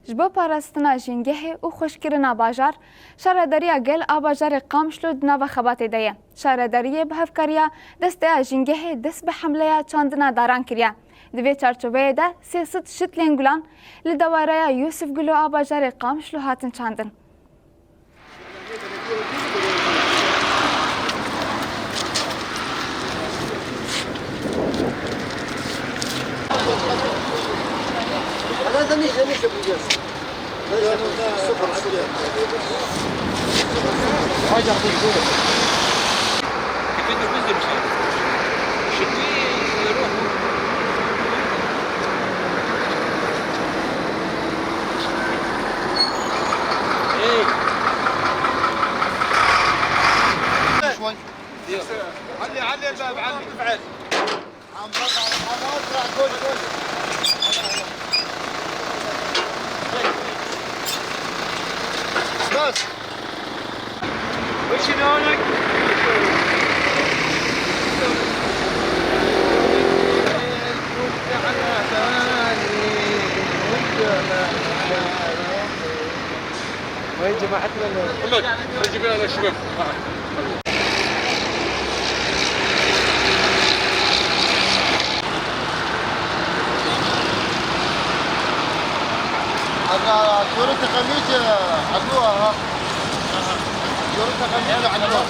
جبو پاراستنا جنگه و خوشکرنا باجار شارداریا گل آباجار قامشلو دناوا خبات دیه شارداری به هفکاریا دست جنگه دست به حمله چاندنا داران کریا دوی چارچوبه ده سیاست شتلین گلان لدواره یوسف گلو آباجار قامشلو هاتن چاندن هذا مش بوجاز صفر حاجه خطيره كيف تنزل شتوي يروح ايه شوي علي الباب علي فعل عم بطلع جول بس وش لونك؟ وين جماعتنا؟ محمد نجيب لنا الشباب هذا كرة خميس عدوها كرة خميس عدوها